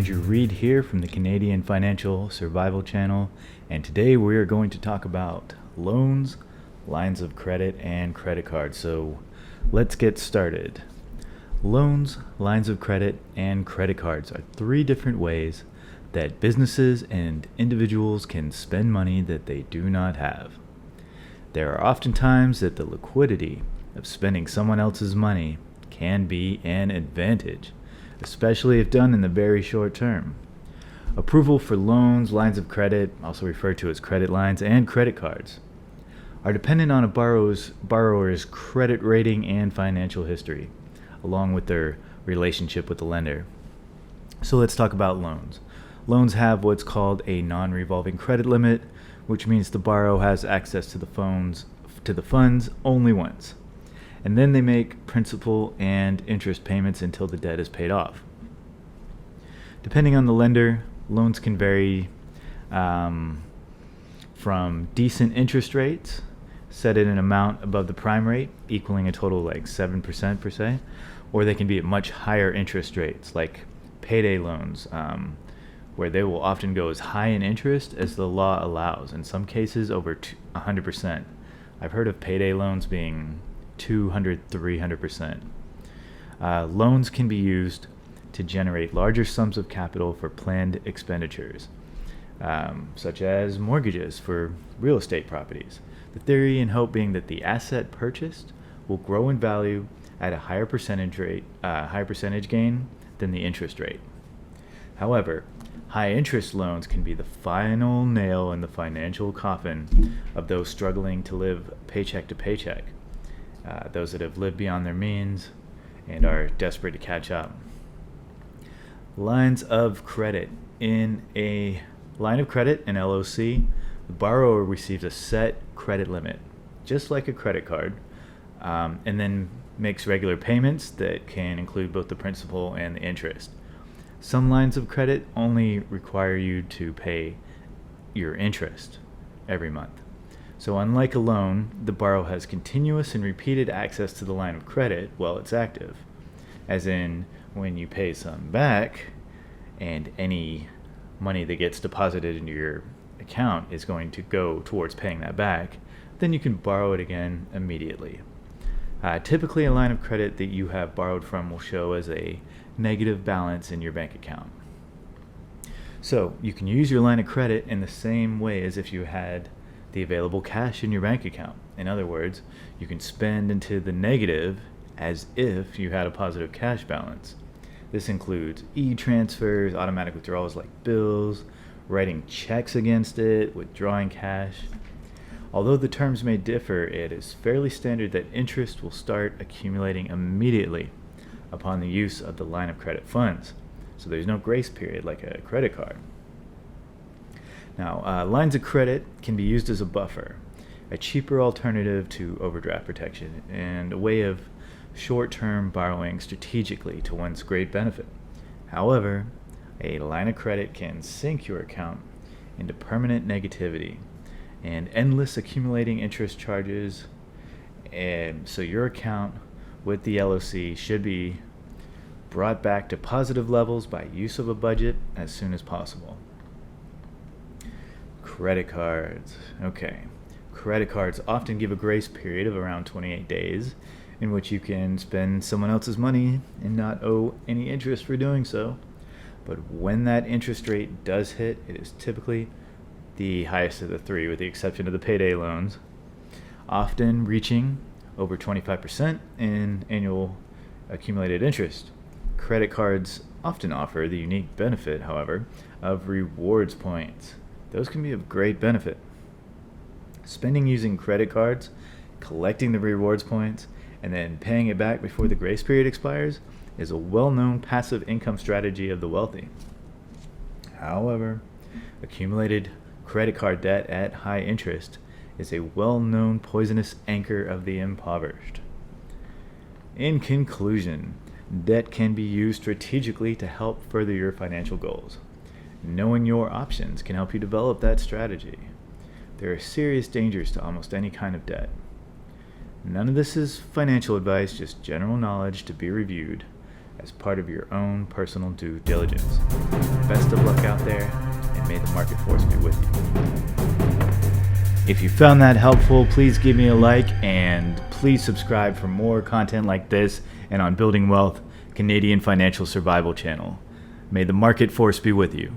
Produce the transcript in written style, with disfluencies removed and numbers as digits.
Andrew Reed here from the Canadian Financial Survival Channel, and today we are going to talk about loans, lines of credit, and credit cards. So let's get started. Loans, lines of credit, and credit cards are three different ways that businesses and individuals can spend money that they do not have. There are often times that the liquidity of spending someone else's money can be an advantage, especially if done in the very short term. Approval for loans, lines of credit, also referred to as credit lines, and credit cards, are dependent on a borrower's credit rating and financial history, along with their relationship with the lender. So let's talk about loans. Loans have what's called a non-revolving credit limit, which means the borrower has access to the funds only once, and then they make principal and interest payments until the debt is paid off. Depending on the lender, loans can vary from decent interest rates, set at an amount above the prime rate, equaling a total like 7% per se, or they can be at much higher interest rates, like payday loans, where they will often go as high in interest as the law allows, in some cases over 100%. I've heard of payday loans being 200-300%. Loans can be used to generate larger sums of capital for planned expenditures, such as mortgages for real estate properties. The theory and hope being that the asset purchased will grow in value at a higher percentage gain than the interest rate. However, high interest loans can be the final nail in the financial coffin of those struggling to live paycheck to paycheck. Those that have lived beyond their means and are desperate to catch up. Lines of credit. In a line of credit, an LOC, the borrower receives a set credit limit, just like a credit card, and then makes regular payments that can include both the principal and the interest. Some lines of credit only require you to pay your interest every month. So unlike a loan, the borrower has continuous and repeated access to the line of credit while it's active. As in, when you pay some back, and any money that gets deposited into your account is going to go towards paying that back, then you can borrow it again immediately. Typically, a line of credit that you have borrowed from will show as a negative balance in your bank account. So you can use your line of credit in the same way as if you had the available cash in your bank account. In other words, you can spend into the negative as if you had a positive cash balance. This includes e-transfers, automatic withdrawals like bills, writing checks against it, withdrawing cash. Although the terms may differ, it is fairly standard that interest will start accumulating immediately upon the use of the line of credit funds. So there's no grace period like a credit card. Now, lines of credit can be used as a buffer, a cheaper alternative to overdraft protection, and a way of short-term borrowing strategically to one's great benefit. However, a line of credit can sink your account into permanent negativity and endless accumulating interest charges, and so your account with the LOC should be brought back to positive levels by use of a budget as soon as possible. Credit cards. Okay. Credit cards often give a grace period of around 28 days in which you can spend someone else's money and not owe any interest for doing so. But when that interest rate does hit, it is typically the highest of the three, with the exception of the payday loans, often reaching over 25% in annual accumulated interest. Credit cards often offer the unique benefit, however, of rewards points. Those can be of great benefit. Spending using credit cards, collecting the rewards points, and then paying it back before the grace period expires is a well-known passive income strategy of the wealthy. However, accumulated credit card debt at high interest is a well-known poisonous anchor of the impoverished. In conclusion, debt can be used strategically to help further your financial goals. Knowing your options can help you develop that strategy. There are serious dangers to almost any kind of debt. None of this is financial advice, just general knowledge to be reviewed. as part of your own personal due diligence. Best of luck out there, and may the market force be with you. If you found that helpful, please give me a like, and please subscribe for more content like this and on Building Wealth, Canadian Financial Survival Channel. May the market force be with you.